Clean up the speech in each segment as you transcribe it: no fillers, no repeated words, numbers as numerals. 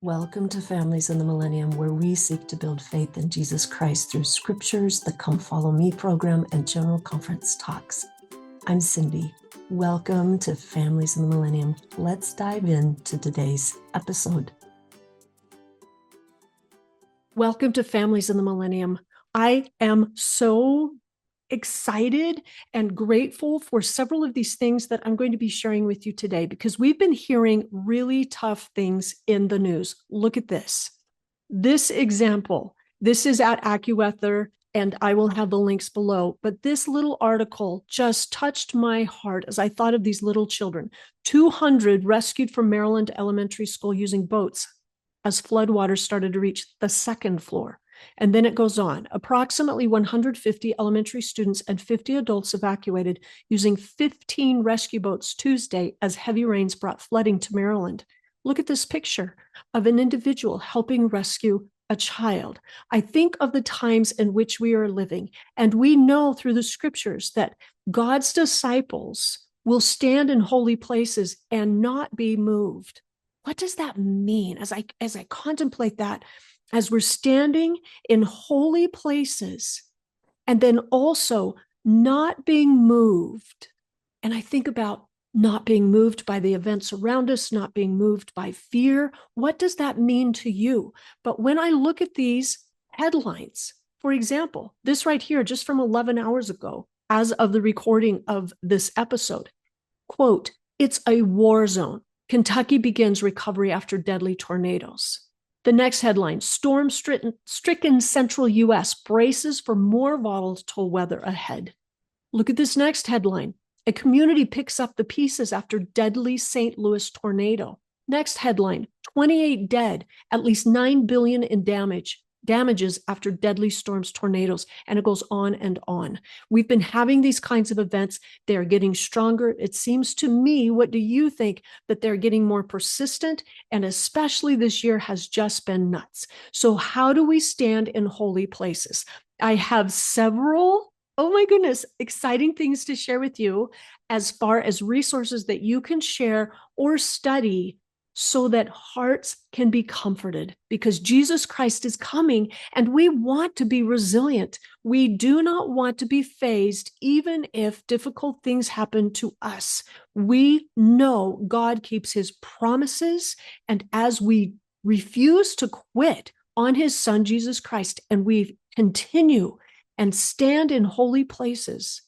Welcome to Families in the Millennium, where we seek to build faith in Jesus Christ through scriptures, the Come Follow Me program, and general conference talks. I'm Cindy. Welcome to Families in the Millennium. Let's dive into today's episode. Welcome to Families in the Millennium. I am so excited and grateful for several of these things that I'm going to be sharing with you today, because we've been hearing really tough things in the news. Look at this. This example, this is at AccuWeather, and I will have the links below, but this little article just touched my heart as I thought of these little children. 200 rescued from Maryland Elementary School using boats as floodwaters started to reach the second floor. And then it goes on. Approximately 150 elementary students and 50 adults evacuated using 15 rescue boats Tuesday as heavy rains brought flooding to Maryland. Look at this picture of an individual helping rescue a child. I think of the times in which we are living, and we know through the scriptures that God's disciples will stand in holy places and not be moved. What does that mean? As I contemplate that, as we're standing in holy places and then also not being moved. And I think about not being moved by the events around us, not being moved by fear. What does that mean to you? But when I look at these headlines, for example, this right here, just from 11 hours ago, as of the recording of this episode, quote, "It's a war zone. Kentucky begins recovery after deadly tornadoes." The next headline, storm-stricken central U.S. braces for more volatile weather ahead. Look at this next headline. A community picks up the pieces after deadly St. Louis tornado. Next headline, 28 dead, at least $9 billion in damages after deadly storms, tornadoes, and it goes on and on. We've been having these kinds of events. They're getting stronger. It seems to me, what do you think? That they're getting more persistent, and especially this year has just been nuts. So how do we stand in holy places? I have several, oh my goodness, exciting things to share with you as far as resources that you can share or study so that hearts can be comforted, because Jesus Christ is coming and we want to be resilient. We do not want to be fazed, even if difficult things happen to us. We know God keeps his promises, and as we refuse to quit on his son, Jesus Christ, and we continue and stand in holy places,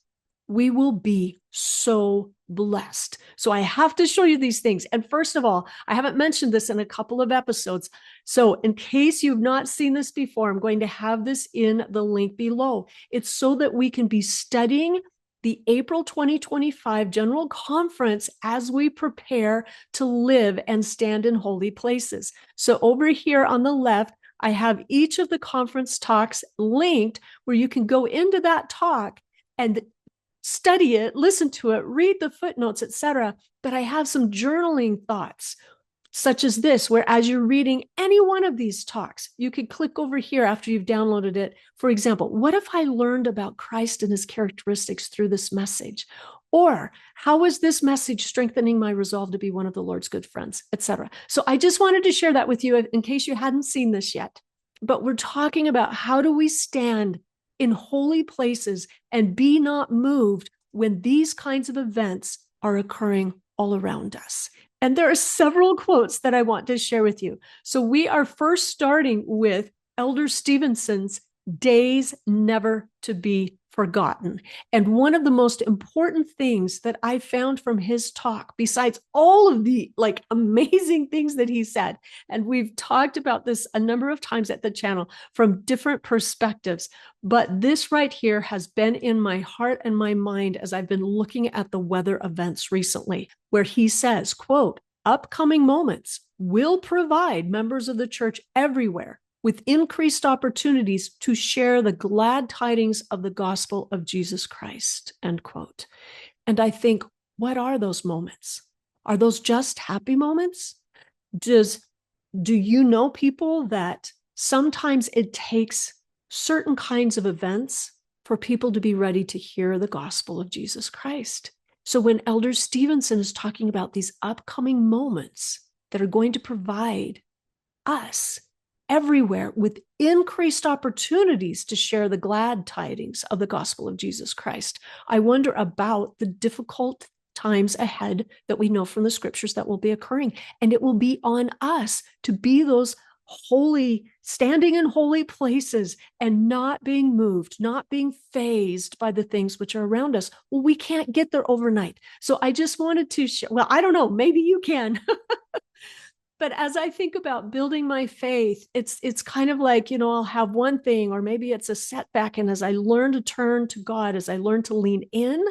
we will be so blessed. So I have to show you these things. And first of all, I haven't mentioned this in a couple of episodes. So in case you've not seen this before, I'm going to have this in the link below. It's so that we can be studying the April 2025 General Conference as we prepare to live and stand in holy places. So over here on the left, I have each of the conference talks linked where you can go into that talk and study it, listen to it, read the footnotes, etc. But I have some journaling thoughts, such as this, where as you're reading any one of these talks, you could click over here after you've downloaded it. For example, what if I learned about Christ and his characteristics through this message? Or how is this message strengthening my resolve to be one of the Lord's good friends, etc. So I just wanted to share that with you in case you hadn't seen this yet. But we're talking about how do we stand in holy places and be not moved when these kinds of events are occurring all around us. And there are several quotes that I want to share with you. So we are first starting with Elder Stevenson's "Days Never to Be Forgotten." And one of the most important things that I found from his talk, besides all of the amazing things that he said, and we've talked about this a number of times at the channel from different perspectives, but this right here has been in my heart and my mind as I've been looking at the weather events recently, where he says, quote, "Upcoming moments will provide members of the church everywhere with increased opportunities to share the glad tidings of the gospel of Jesus Christ," end quote. And I think, what are those moments? Are those just happy moments? Do you know people that sometimes it takes certain kinds of events for people to be ready to hear the gospel of Jesus Christ? So when Elder Stevenson is talking about these upcoming moments that are going to provide us everywhere with increased opportunities to share the glad tidings of the gospel of Jesus Christ. I wonder about the difficult times ahead that we know from the scriptures that will be occurring. And it will be on us to be those holy, standing in holy places and not being moved, not being fazed by the things which are around us. Well, we can't get there overnight. So I just wanted to share, well, I don't know, maybe you can. But as I think about building my faith, it's kind of like, I'll have one thing, or maybe it's a setback. And as I learn to turn to God, as I learn to lean in,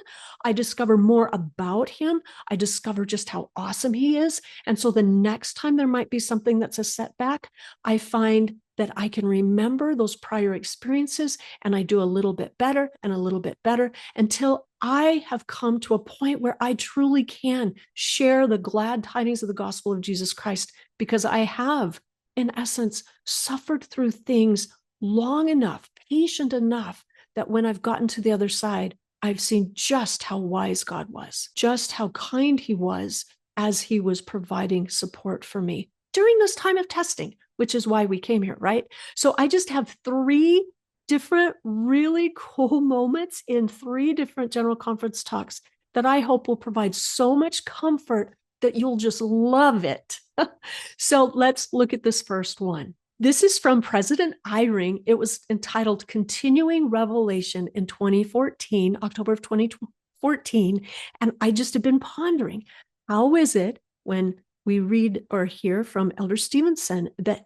I discover more about him. I discover just how awesome he is. And so the next time there might be something that's a setback, I find that I can remember those prior experiences, and I do a little bit better and a little bit better until I have come to a point where I truly can share the glad tidings of the gospel of Jesus Christ, because I have, in essence, suffered through things long enough, patient enough, that when I've gotten to the other side, I've seen just how wise God was, just how kind he was as he was providing support for me during this time of testing, which is why we came here, right? So I just have 3 different really cool moments in 3 different general conference talks that I hope will provide so much comfort that you'll just love it. So let's look at this first one. This is from President Eyring. It was entitled Continuing Revelation in 2014, October of 2014. And I just have been pondering, how is it when we read or hear from Elder Stevenson that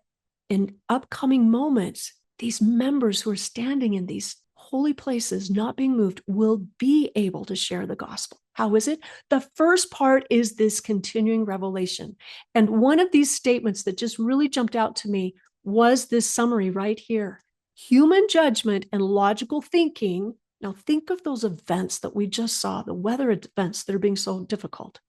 in upcoming moments, these members who are standing in these holy places, not being moved, will be able to share the gospel? How is it? The first part is this continuing revelation. And one of these statements that just really jumped out to me was this summary right here. Human judgment and logical thinking. Now think of those events that we just saw, the weather events that are being so difficult.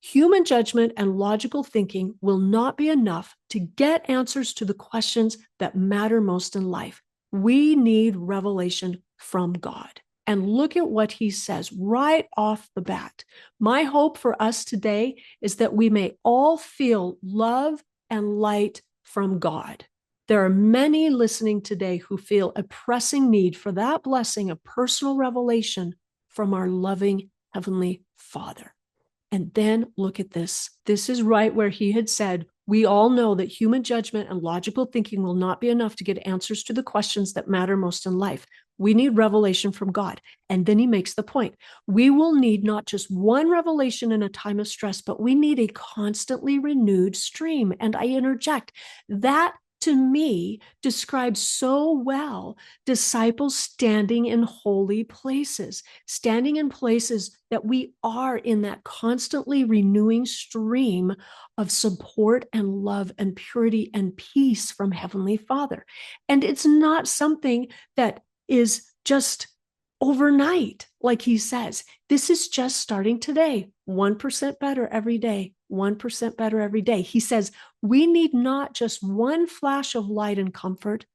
Human judgment and logical thinking will not be enough to get answers to the questions that matter most in life. We need revelation from God. And look at what he says right off the bat. My hope for us today is that we may all feel love and light from God. There are many listening today who feel a pressing need for that blessing of personal revelation from our loving Heavenly Father. And then look at this. This is right where he had said, we all know that human judgment and logical thinking will not be enough to get answers to the questions that matter most in life. We need revelation from God. And then he makes the point. We will need not just one revelation in a time of stress, but we need a constantly renewed stream. And I interject, that to me describes so well disciples standing in holy places, standing in places that we are in that constantly renewing stream of support and love and purity and peace from Heavenly Father. And it's not something that is just overnight, like he says. This is just starting today, 1% better every day, 1% better every day. He says, we need not just one flash of light and comfort,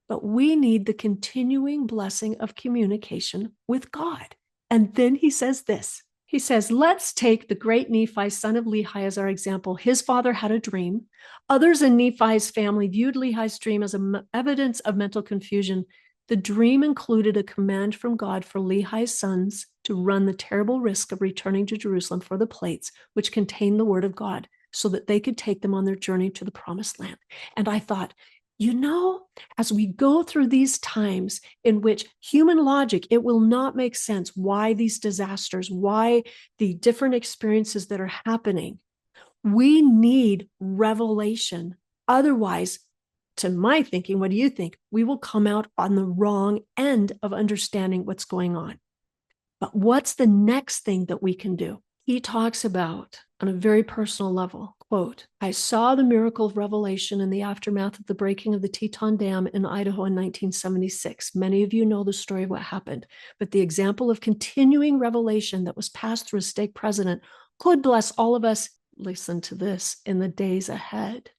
but we need the continuing blessing of communication with God. And then he says this. He says, let's take the great Nephi, son of Lehi, as our example. His father had a dream. Others in Nephi's family viewed Lehi's dream as evidence of mental confusion. The dream included a command from God for Lehi's sons to run the terrible risk of returning to Jerusalem for the plates, which contained the word of God, so that they could take them on their journey to the promised land. And I thought, as we go through these times in which human logic, it will not make sense why these disasters, why the different experiences that are happening, we need revelation. Otherwise, to my thinking, what do you think? We will come out on the wrong end of understanding what's going on. But what's the next thing that we can do? He talks about, on a very personal level, quote, I saw the miracle of revelation in the aftermath of the breaking of the Teton Dam in Idaho in 1976. Many of you know the story of what happened, but the example of continuing revelation that was passed through a stake president could bless all of us, listen to this, in the days ahead.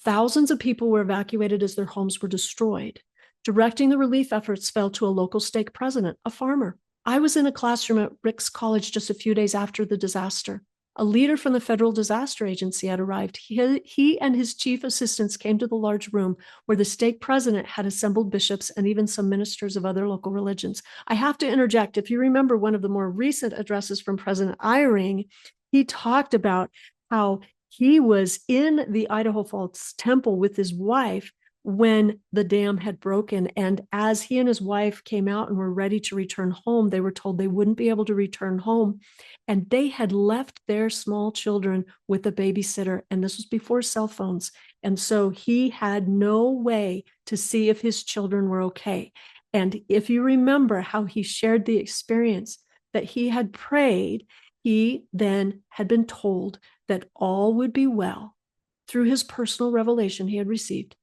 Thousands of people were evacuated as their homes were destroyed. Directing the relief efforts fell to a local stake president, a farmer. I was in a classroom at Rick's College just a few days after the disaster. a leader from the Federal Disaster Agency had arrived. He and his chief assistants came to the large room where the stake president had assembled bishops and even some ministers of other local religions. I have to interject. If you remember one of the more recent addresses from President Eyring, he talked about how he was in the Idaho Falls Temple with his wife when the dam had broken. And as he and his wife came out and were ready to return home, they were told they wouldn't be able to return home. And they had left their small children with a babysitter. And this was before cell phones. And so he had no way to see if his children were okay. And if you remember how he shared the experience that he had prayed, he then had been told that all would be well through his personal revelation he had received.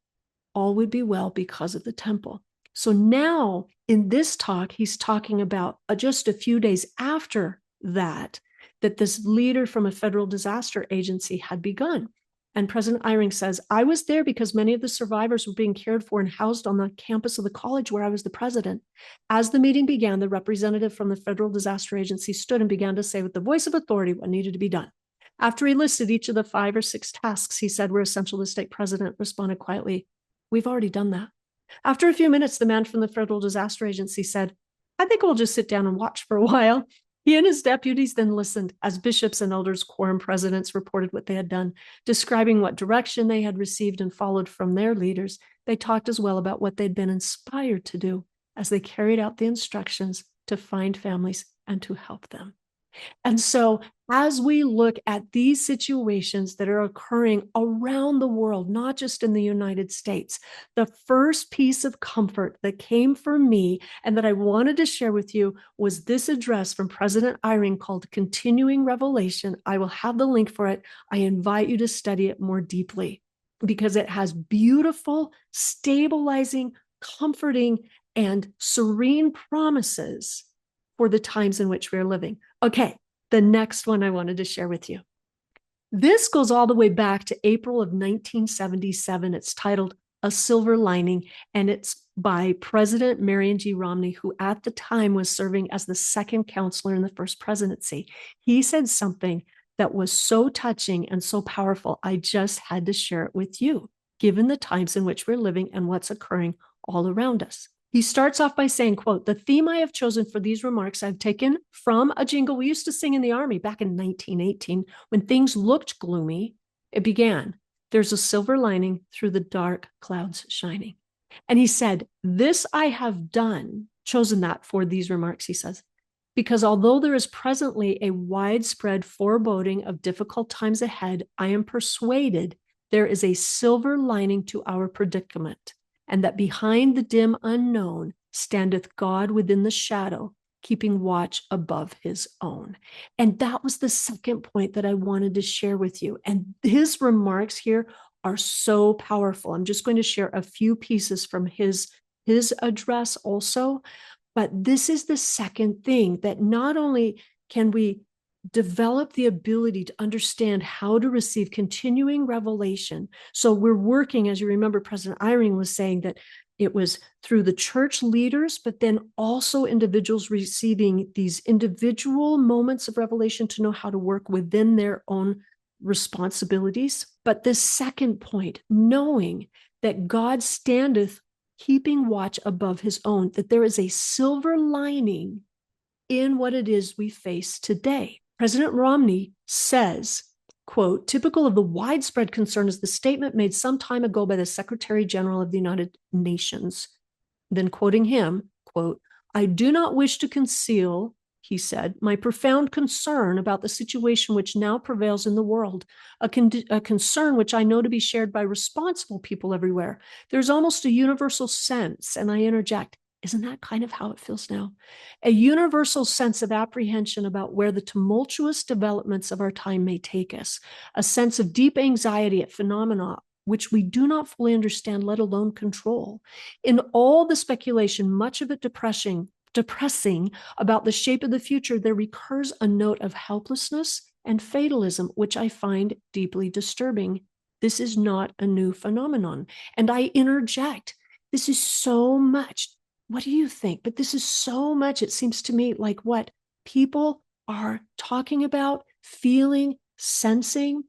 All would be well because of the temple. So now in this talk, he's talking about just a few days after that this leader from a federal disaster agency had begun. And President Eyring says, I was there because many of the survivors were being cared for and housed on the campus of the college where I was the president. As the meeting began, the representative from the Federal Disaster Agency stood and began to say with the voice of authority what needed to be done. After he listed each of the 5 or 6 tasks he said were essential, the stake president responded quietly, we've already done that. After a few minutes, the man from the Federal Disaster Agency said, I think we'll just sit down and watch for a while. He and his deputies then listened as bishops and elders, quorum presidents reported what they had done, describing what direction they had received and followed from their leaders. They talked as well about what they'd been inspired to do as they carried out the instructions to find families and to help them. And so as we look at these situations that are occurring around the world, not just in the United States, the first piece of comfort that came for me and that I wanted to share with you was this address from President Eyring called Continuing Revelation. I will have the link for it. I invite you to study it more deeply because it has beautiful, stabilizing, comforting, and serene promises for the times in which we are living. Okay, the next one I wanted to share with you. This goes all the way back to April of 1977. It's titled A Silver Lining, and it's by President Marion G. Romney, who at the time was serving as the second counselor in the first presidency. He said something that was so touching and so powerful, I just had to share it with you, given the times in which we're living and what's occurring all around us. He starts off by saying, quote, the theme I have chosen for these remarks I've taken from a jingle we used to sing in the Army back in 1918 when things looked gloomy. It began, there's a silver lining through the dark clouds shining. And he said, this I have done, chosen that for these remarks, he says, because although there is presently a widespread foreboding of difficult times ahead, I am persuaded there is a silver lining to our predicament, and that behind the dim unknown standeth God within the shadow, keeping watch above his own. And that was the second point that I wanted to share with you. And his remarks here are so powerful. I'm just going to share a few pieces from his address also. But this is the second thing, that not only can we develop the ability to understand how to receive continuing revelation. So we're working, as you remember, President Eyring was saying that it was through the church leaders, but then also individuals receiving these individual moments of revelation to know how to work within their own responsibilities. But this second point, knowing that God standeth keeping watch above his own, that there is a silver lining in what it is we face today. President Romney says, quote, typical of the widespread concern is the statement made some time ago by the Secretary General of the United Nations. Then quoting him, quote, I do not wish to conceal, he said, my profound concern about the situation which now prevails in the world, a concern which I know to be shared by responsible people everywhere. There's almost a universal sense, and I interject, isn't that kind of how it feels now? A universal sense of apprehension about where the tumultuous developments of our time may take us, a sense of deep anxiety at phenomena which we do not fully understand, let alone control. In all the speculation, much of it depressing about the shape of the future, there recurs a note of helplessness and fatalism, which I find deeply disturbing. This is not a new phenomenon. And I interject, this is so much. What do you think? But this is so much, it seems to me, like what people are talking about, feeling, sensing.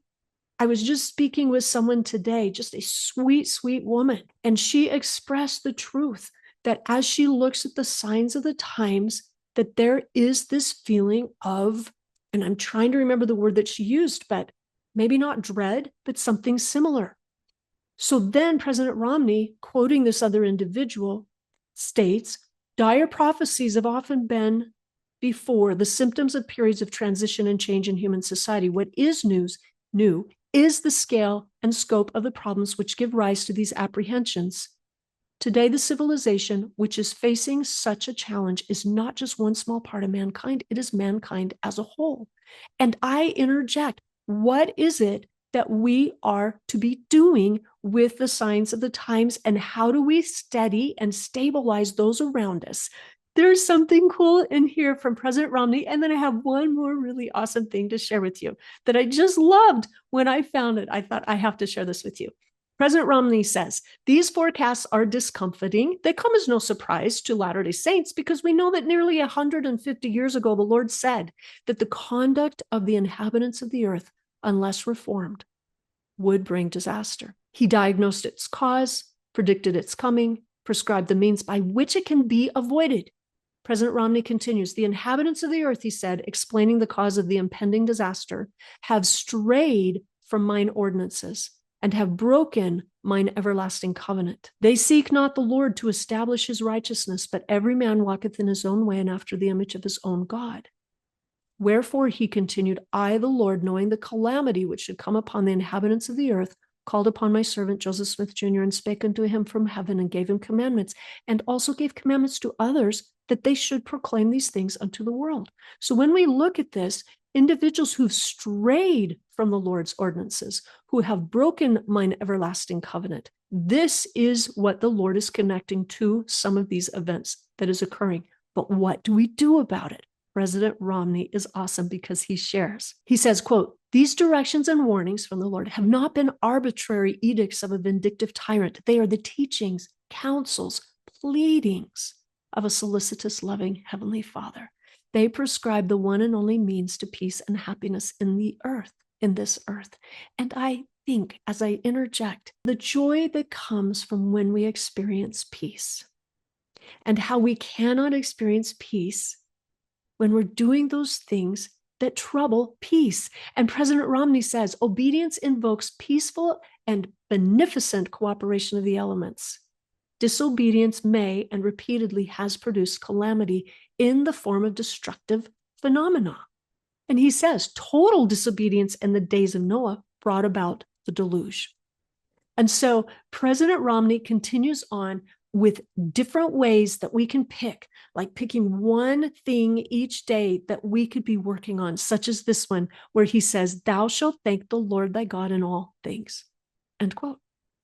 I was just speaking with someone today, just a sweet, sweet woman, and she expressed the truth that as she looks at the signs of the times, that there is this feeling of, and I'm trying to remember the word that she used, but maybe not dread, but something similar. So then President Romney, quoting this other individual, states, dire prophecies have often been before the symptoms of periods of transition and change in human society. What is new is the scale and scope of the problems which give rise to these apprehensions. Today, the civilization which is facing such a challenge is not just one small part of mankind, it is mankind as a whole. And I interject, what is it that we are to be doing with the signs of the times, and how do we steady and stabilize those around us? There's something cool in here from President Romney. And then I have one more really awesome thing to share with you that I just loved when I found it. I thought I have to share this with you. President Romney says, these forecasts are discomforting. They come as no surprise to Latter-day Saints because we know that nearly 150 years ago, the Lord said that the conduct of the inhabitants of the earth, unless reformed, would bring disaster. He diagnosed its cause, predicted its coming, prescribed the means by which it can be avoided. President Romney continues, the inhabitants of the earth, he said, explaining the cause of the impending disaster, have strayed from mine ordinances and have broken mine everlasting covenant. They seek not the Lord to establish his righteousness, but every man walketh in his own way and after the image of his own God. Wherefore, he continued, I, the Lord, knowing the calamity which should come upon the inhabitants of the earth, called upon my servant Joseph Smith Jr. and spake unto him from heaven and gave him commandments, and also gave commandments to others that they should proclaim these things unto the world. So when we look at this, individuals who've strayed from the Lord's ordinances, who have broken mine everlasting covenant, this is what the Lord is connecting to some of these events that is occurring. But what do we do about it? President Romney is awesome because he shares. He says, quote, these directions and warnings from the Lord have not been arbitrary edicts of a vindictive tyrant. They are the teachings, counsels, pleadings of a solicitous, loving Heavenly Father. They prescribe the one and only means to peace and happiness in the earth, in this earth. And I think, as I interject, the joy that comes from when we experience peace, and how we cannot experience peace when we're doing those things that trouble peace. And President Romney says, obedience invokes peaceful and beneficent cooperation of the elements. Disobedience may and repeatedly has produced calamity in the form of destructive phenomena. And he says, total disobedience in the days of Noah brought about the deluge. And so President Romney continues on with different ways that we can pick, like picking one thing each day that we could be working on, such as this one, where he says, thou shalt thank the Lord thy God in all things, end quote.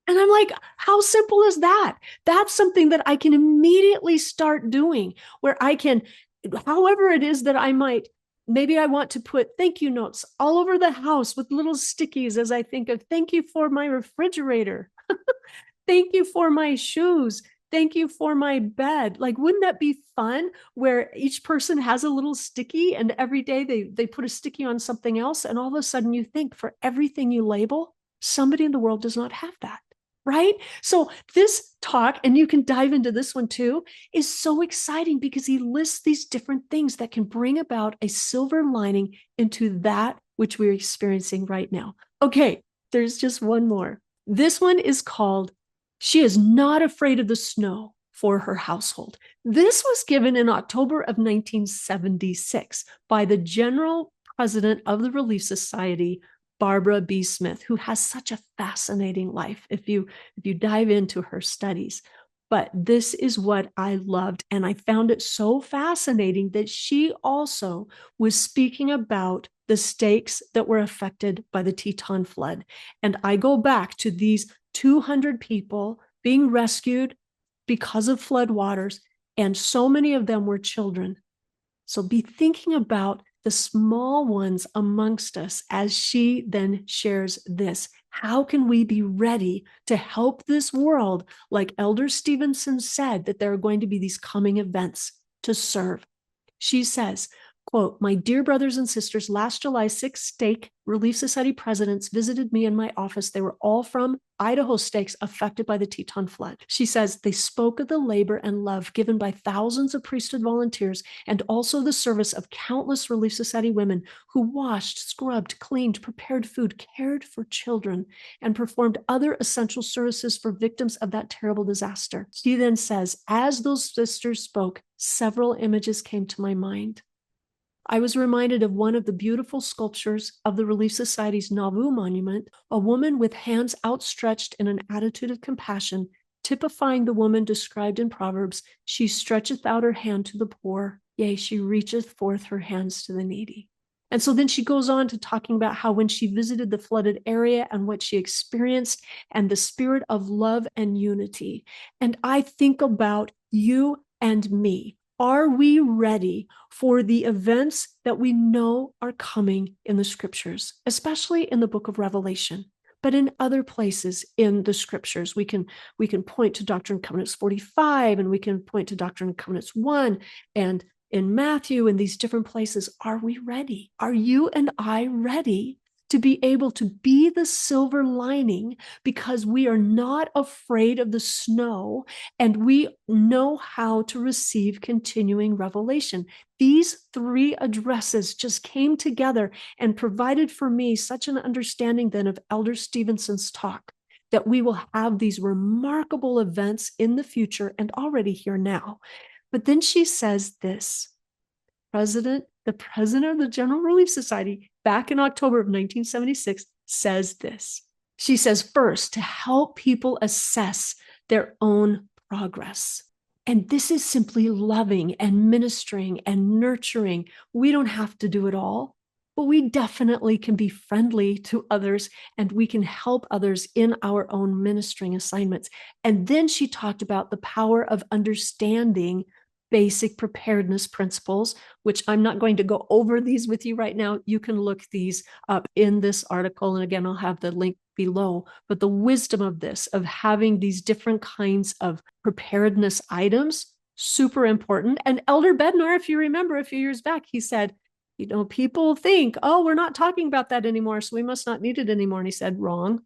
And I'm like, how simple is that? That's something that I can immediately start doing, where I can, however it is that I might, maybe I want to put thank you notes all over the house with little stickies as I think of thank you for my refrigerator. Thank you for my shoes. Thank you for my bed. Like, wouldn't that be fun where each person has a little sticky and every day they put a sticky on something else, and all of a sudden you think for everything you label, somebody in the world does not have that, right? So this talk, and you can dive into this one too, is so exciting because he lists these different things that can bring about a silver lining into that which we're experiencing right now. Okay, there's just one more. This one is called She is Not Afraid of the Snow for Her Household. This was given in October of 1976 by the General President of the Relief Society, Barbara B. Smith, who has such a fascinating life if you dive into her studies. But this is what I loved, and I found it so fascinating that she also was speaking about the states that were affected by the Teton flood. And I go back to these 200 people being rescued because of flood waters, and so many of them were children. So be thinking about the small ones amongst us as she then shares this. How can we be ready to help this world, like Elder Stevenson said, that there are going to be these coming events to serve? She says, Quote, my dear brothers and sisters, last July, 6 stake Relief Society presidents visited me in my office. They were all from Idaho stakes affected by the Teton flood. She says they spoke of the labor and love given by thousands of priesthood volunteers and also the service of countless Relief Society women who washed, scrubbed, cleaned, prepared food, cared for children, and performed other essential services for victims of that terrible disaster. She then says, as those sisters spoke, several images came to my mind. I was reminded of one of the beautiful sculptures of the Relief Society's Nauvoo monument, a woman with hands outstretched in an attitude of compassion, typifying the woman described in Proverbs. She stretcheth out her hand to the poor, yea, she reacheth forth her hands to the needy. And so then she goes on to talking about how when she visited the flooded area and what she experienced and the spirit of love and unity. And I think about you and me. Are we ready for the events that we know are coming in the scriptures, especially in the book of Revelation, but in other places in the scriptures? We can point to Doctrine and Covenants 45, and we can point to Doctrine and Covenants 1, and in Matthew, in these different places. Are we ready? Are you and I ready to be able to be the silver lining, because we are not afraid of the snow and we know how to receive continuing revelation? These three addresses just came together and provided for me such an understanding then of Elder Stevenson's talk, that we will have these remarkable events in the future and already here now. But then she says this, the president of the General Relief Society back in October of 1976 says this. She says, first, to help people assess their own progress. And this is simply loving and ministering and nurturing. We don't have to do it all, but we definitely can be friendly to others, and we can help others in our own ministering assignments. And then she talked about the power of understanding basic preparedness principles, which I'm not going to go over these with you right now. You can look these up in this article. And again, I'll have the link below. But the wisdom of this, of having these different kinds of preparedness items, super important. And Elder Bednar, if you remember a few years back, he said, you know, people think, oh, we're not talking about that anymore, so we must not need it anymore. And he said, wrong.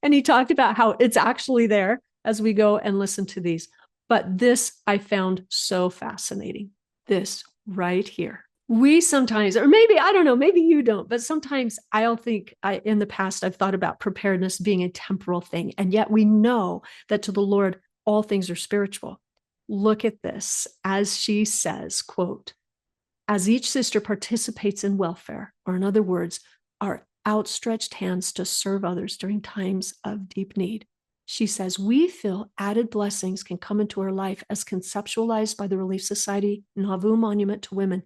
And he talked about how it's actually there as we go and listen to these. But this I found so fascinating, this right here. We sometimes, or maybe, I don't know, maybe you don't, but sometimes I'll think in the past, I've thought about preparedness being a temporal thing. And yet we know that to the Lord, all things are spiritual. Look at this, as she says, quote, as each sister participates in welfare, or in other words, our outstretched hands to serve others during times of deep need, she says, we feel added blessings can come into our life as conceptualized by the Relief Society Nauvoo Monument to Women.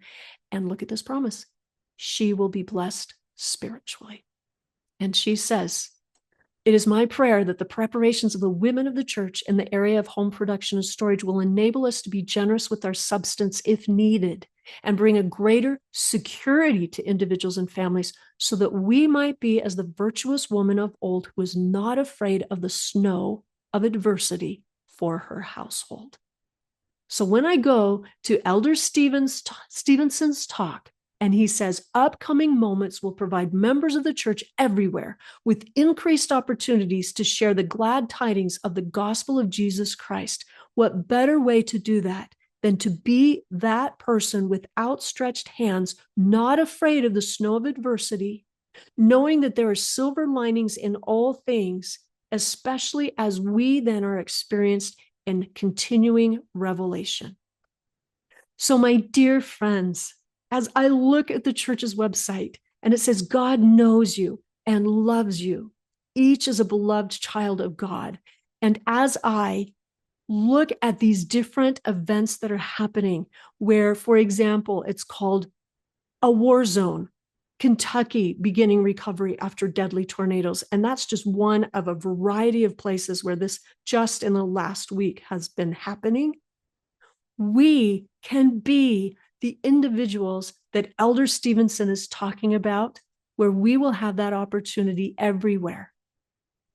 And look at this promise. She will be blessed spiritually. And she says, it is my prayer that the preparations of the women of the church in the area of home production and storage will enable us to be generous with our substance if needed, and bring a greater security to individuals and families, so that we might be as the virtuous woman of old who was not afraid of the snow of adversity for her household. So when I go to Elder Stevenson's talk, and he says, upcoming moments will provide members of the church everywhere with increased opportunities to share the glad tidings of the gospel of Jesus Christ. What better way to do that than to be that person with outstretched hands, not afraid of the snow of adversity, knowing that there are silver linings in all things, especially as we then are experienced in continuing revelation. So, my dear friends, as I look at the church's website and it says, God knows you and loves you, each is a beloved child of God. And as I look at these different events that are happening, where, for example, it's called a war zone, Kentucky beginning recovery after deadly tornadoes. And that's just one of a variety of places where this just in the last week has been happening. We can be the individuals that Elder Stevenson is talking about, where we will have that opportunity everywhere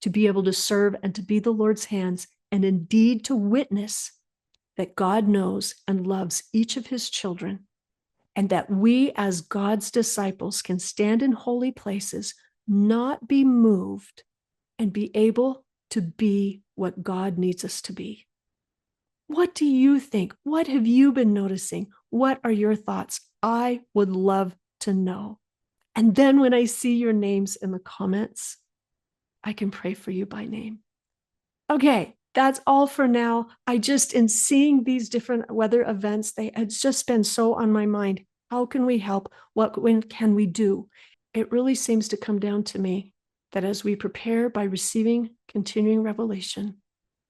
to be able to serve and to be the Lord's hands, and indeed to witness that God knows and loves each of his children, and that we as God's disciples can stand in holy places, not be moved, and be able to be what God needs us to be. What do you think? What have you been noticing? What are your thoughts? I would love to know. And then when I see your names in the comments, I can pray for you by name. Okay, that's all for now. In seeing these different weather events, it's just been so on my mind. How can we help? When can we do? It really seems to come down to me that as we prepare by receiving continuing revelation,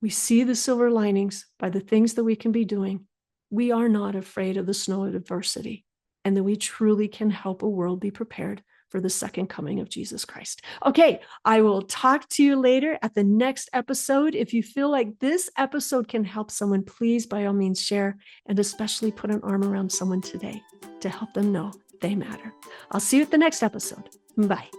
we see the silver linings by the things that we can be doing. We are not afraid of the snow of adversity, and that we truly can help a world be prepared for the second coming of Jesus Christ. Okay, I will talk to you later at the next episode. If you feel like this episode can help someone, please, by all means, share, and especially put an arm around someone today to help them know they matter. I'll see you at the next episode. Bye.